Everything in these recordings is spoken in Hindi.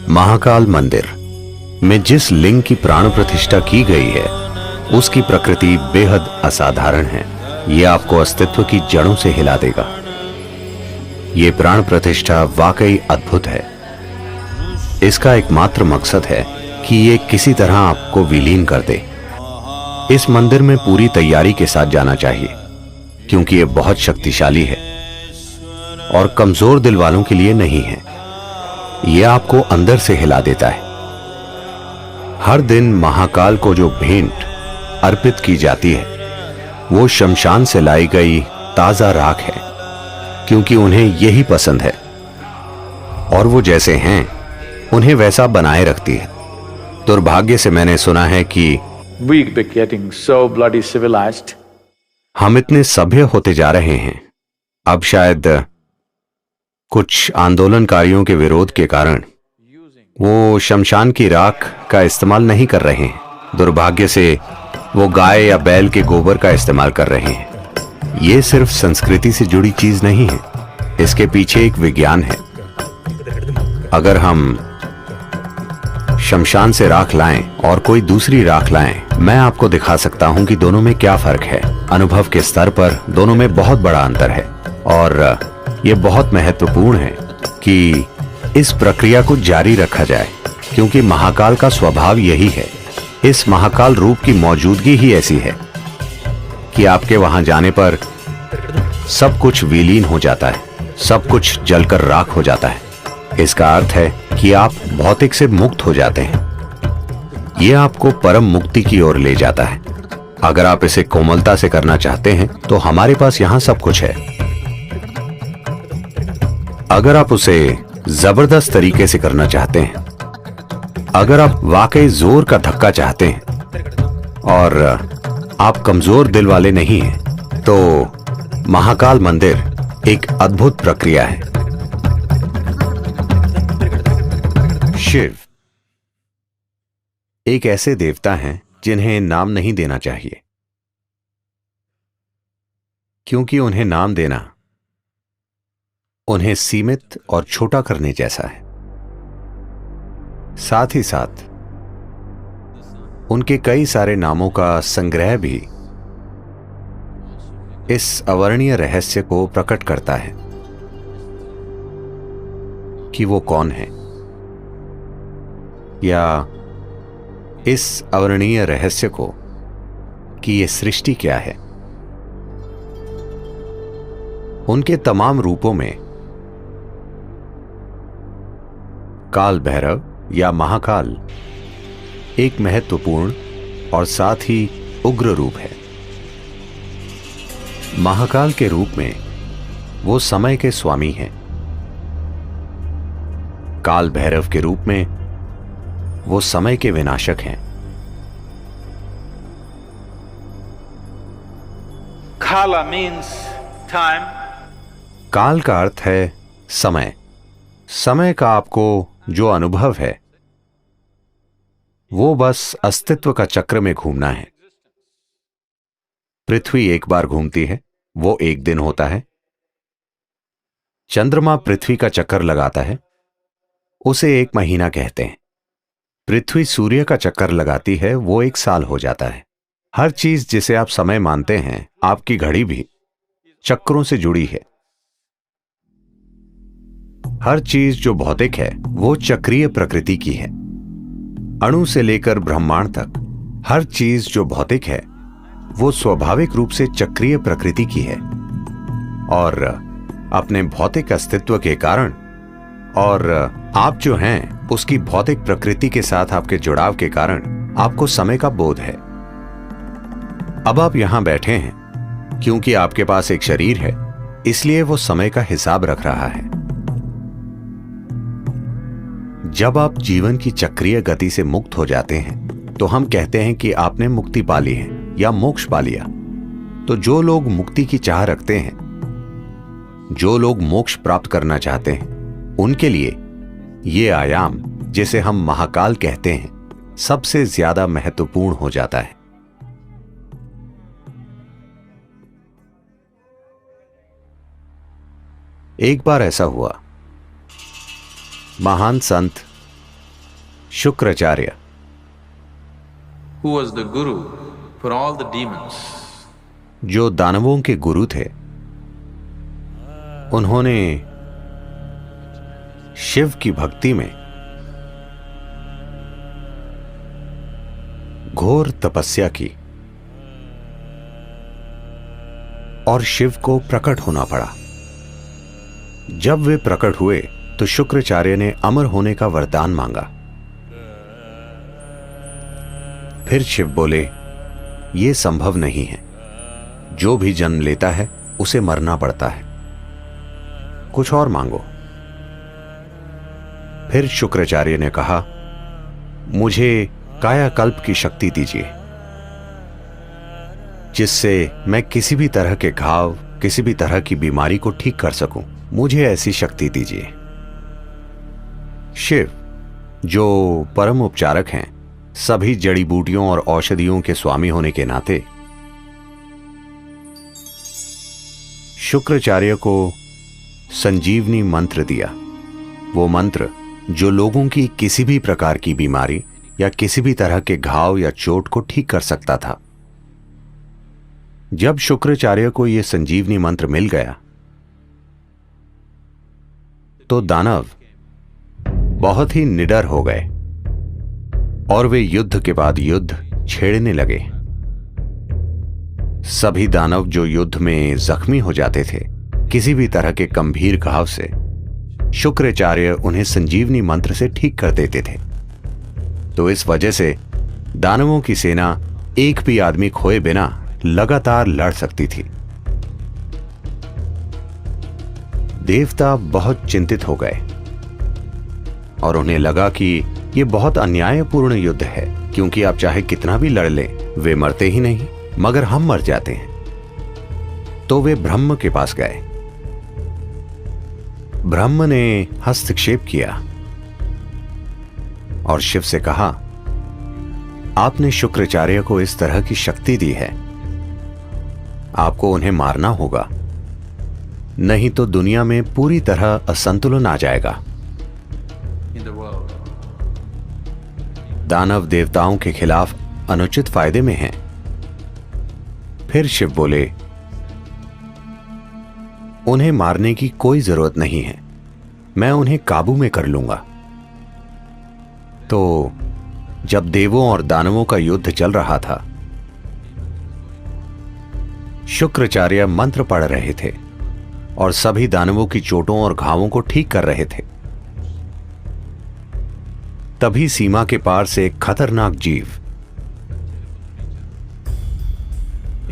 महाकाल मंदिर में जिस लिंग की प्राण प्रतिष्ठा की गई है उसकी प्रकृति बेहद असाधारण है। यह आपको अस्तित्व की जड़ों से हिला देगा। यह प्राण प्रतिष्ठा वाकई अद्भुत है। इसका एकमात्र मकसद है कि यह किसी तरह आपको विलीन कर दे। इस मंदिर में पूरी तैयारी के साथ जाना चाहिए क्योंकि यह बहुत शक्तिशाली है और कमजोर दिल वालों के लिए नहीं है। यह आपको अंदर से हिला देता है। हर दिन महाकाल को जो भेंट अर्पित की जाती है वो शमशान से लाई गई ताजा राख है क्योंकि उन्हें यही पसंद है और वो जैसे हैं उन्हें वैसा बनाए रखती है। दुर्भाग्य से मैंने सुना है कि We be getting so bloody civilized. हम इतने सभ्य होते जा रहे हैं। अब शायद कुछ आंदोलनकारियों के विरोध के कारण वो शमशान की राख का इस्तेमाल नहीं कर रहे हैं। दुर्भाग्य से वो गाय या बैल के गोबर का इस्तेमाल कर रहे हैं। ये सिर्फ संस्कृति से जुड़ी चीज नहीं है, इसके पीछे एक विज्ञान है। अगर हम शमशान से राख लाएं और कोई दूसरी राख लाएं, मैं आपको दिखा सकता हूं कि दोनों में क्या फर्क है। अनुभव के स्तर पर दोनों में बहुत बड़ा अंतर है और यह बहुत महत्वपूर्ण है कि इस प्रक्रिया को जारी रखा जाए क्योंकि महाकाल का स्वभाव यही है। इस महाकाल रूप की मौजूदगी ही ऐसी है कि आपके वहां जाने पर सब कुछ विलीन हो जाता है, सब कुछ जलकर राख हो जाता है। इसका अर्थ है कि आप भौतिक से मुक्त हो जाते हैं। यह आपको परम मुक्ति की ओर ले जाता है। अगर आप इसे कोमलता से करना चाहते हैं तो हमारे पास यहां सब कुछ है। अगर आप उसे जबरदस्त तरीके से करना चाहते हैं, अगर आप वाकई जोर का धक्का चाहते हैं और आप कमजोर दिल वाले नहीं हैं, तो महाकाल मंदिर एक अद्भुत प्रक्रिया है। शिव एक ऐसे देवता हैं जिन्हें नाम नहीं देना चाहिए क्योंकि उन्हें नाम देना उन्हें सीमित और छोटा करने जैसा है। साथ ही साथ उनके कई सारे नामों का संग्रह भी इस अवर्णीय रहस्य को प्रकट करता है कि वो कौन है, या इस अवर्णीय रहस्य को कि ये सृष्टि क्या है। उनके तमाम रूपों में काल भैरव या महाकाल एक महत्वपूर्ण और साथ ही उग्र रूप है। महाकाल के रूप में वो समय के स्वामी हैं। काल भैरव के रूप में वो समय के विनाशक हैं। Kala means time. काल का अर्थ है समय। समय का आपको जो अनुभव है वो बस अस्तित्व का चक्र में घूमना है। पृथ्वी एक बार घूमती है, वो एक दिन होता है। चंद्रमा पृथ्वी का चक्कर लगाता है, उसे एक महीना कहते हैं। पृथ्वी सूर्य का चक्कर लगाती है, वो एक साल हो जाता है। हर चीज जिसे आप समय मानते हैं, आपकी घड़ी भी चक्रों से जुड़ी है। हर चीज जो भौतिक है वो चक्रीय प्रकृति की है। अणु से लेकर ब्रह्मांड तक हर चीज जो भौतिक है वो स्वाभाविक रूप से चक्रीय प्रकृति की है और अपने भौतिक अस्तित्व के कारण और आप जो हैं उसकी भौतिक प्रकृति के साथ आपके जुड़ाव के कारण आपको समय का बोध है। अब आप यहां बैठे हैं क्योंकि आपके पास एक शरीर है, इसलिए वो समय का हिसाब रख रहा है। जब आप जीवन की चक्रीय गति से मुक्त हो जाते हैं तो हम कहते हैं कि आपने मुक्ति पा ली है या मोक्ष पा लिया। तो जो लोग मुक्ति की चाह रखते हैं, जो लोग मोक्ष प्राप्त करना चाहते हैं, उनके लिए ये आयाम जिसे हम महाकाल कहते हैं सबसे ज्यादा महत्वपूर्ण हो जाता है। एक बार ऐसा हुआ, महान संत Shukracharya, who was the guru for all the demons, जो दानवों के गुरु थे, उन्होंने शिव की भक्ति में घोर तपस्या की और शिव को प्रकट होना पड़ा। जब वे प्रकट हुए तो शुक्राचार्य ने अमर होने का वरदान मांगा। फिर शिव बोले, यह संभव नहीं है, जो भी जन्म लेता है उसे मरना पड़ता है, कुछ और मांगो। फिर शुक्राचार्य ने कहा, मुझे कायाकल्प की शक्ति दीजिए, जिससे मैं किसी भी तरह के घाव, किसी भी तरह की बीमारी को ठीक कर सकूं। मुझे ऐसी शक्ति दीजिए। शिव, जो परम उपचारक हैं, सभी जड़ी बूटियों और औषधियों के स्वामी होने के नाते शुक्राचार्य को संजीवनी मंत्र दिया। वो मंत्र जो लोगों की किसी भी प्रकार की बीमारी या किसी भी तरह के घाव या चोट को ठीक कर सकता था। जब शुक्राचार्य को यह संजीवनी मंत्र मिल गया तो दानव बहुत ही निडर हो गए और वे युद्ध के बाद युद्ध छेड़ने लगे। सभी दानव जो युद्ध में जख्मी हो जाते थे, किसी भी तरह के गंभीर घाव से, शुक्राचार्य उन्हें संजीवनी मंत्र से ठीक कर देते थे। तो इस वजह से दानवों की सेना एक भी आदमी खोए बिना लगातार लड़ सकती थी। देवता बहुत चिंतित हो गए और उन्हें लगा कि यह बहुत अन्यायपूर्ण युद्ध है, क्योंकि आप चाहे कितना भी लड़ लें, वे मरते ही नहीं, मगर हम मर जाते हैं। तो वे ब्रह्म के पास गए। ब्रह्म ने हस्तक्षेप किया और शिव से कहा, आपने शुक्राचार्य को इस तरह की शक्ति दी है, आपको उन्हें मारना होगा, नहीं तो दुनिया में पूरी तरह असंतुलन आ जाएगा। in the world. दानव देवताओं के खिलाफ अनुचित फायदे में हैं। फिर शिव बोले, उन्हें मारने की कोई जरूरत नहीं है, मैं उन्हें काबू में कर लूंगा। तो जब देवों और दानवों का युद्ध चल रहा था, शुक्राचार्य मंत्र पढ़ रहे थे और सभी दानवों की चोटों और घावों को ठीक कर रहे थे। तभी सीमा के पार से एक खतरनाक जीव,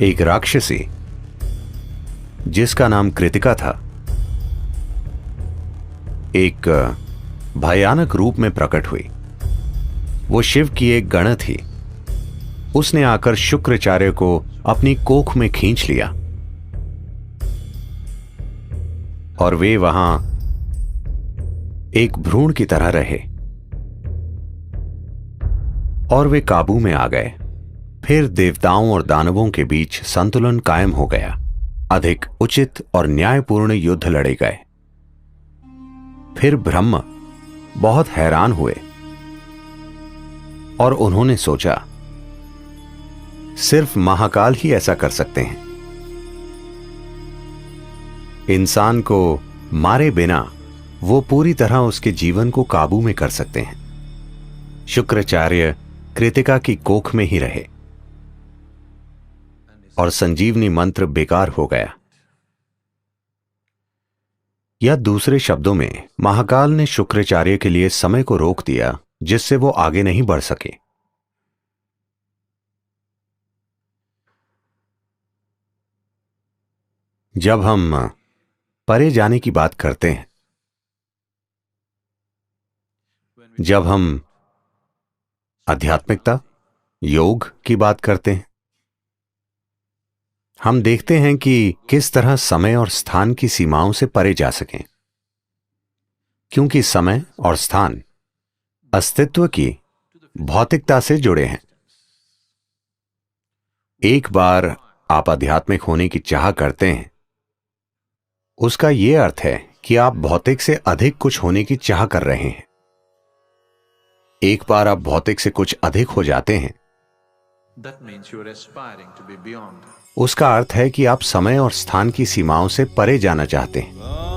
एक राक्षसी जिसका नाम कृतिका था, एक भयानक रूप में प्रकट हुई। वो शिव की एक गण थी। उसने आकर शुक्राचार्य को अपनी कोख में खींच लिया और वे वहां एक भ्रूण की तरह रहे और वे काबू में आ गए। फिर देवताओं और दानवों के बीच संतुलन कायम हो गया। अधिक उचित और न्यायपूर्ण युद्ध लड़े गए। फिर ब्रह्म बहुत हैरान हुए और उन्होंने सोचा, सिर्फ महाकाल ही ऐसा कर सकते हैं। इंसान को मारे बिना वो पूरी तरह उसके जीवन को काबू में कर सकते हैं। शुक्राचार्य कृतिका की कोख में ही रहे और संजीवनी मंत्र बेकार हो गया। या दूसरे शब्दों में, महाकाल ने शुक्राचार्य के लिए समय को रोक दिया, जिससे वो आगे नहीं बढ़ सके। जब हम परे जाने की बात करते हैं, जब हम आध्यात्मिकता, योग की बात करते हैं, हम देखते हैं कि किस तरह समय और स्थान की सीमाओं से परे जा सकें, क्योंकि समय और स्थान अस्तित्व की भौतिकता से जुड़े हैं। एक बार आप आध्यात्मिक होने की चाह करते हैं, उसका यह अर्थ है कि आप भौतिक से अधिक कुछ होने की चाह कर रहे हैं। एक बार आप भौतिक से कुछ अधिक हो जाते हैं, That means you are aspiring to be beyond. उसका अर्थ है कि आप समय और स्थान की सीमाओं से परे जाना चाहते हैं।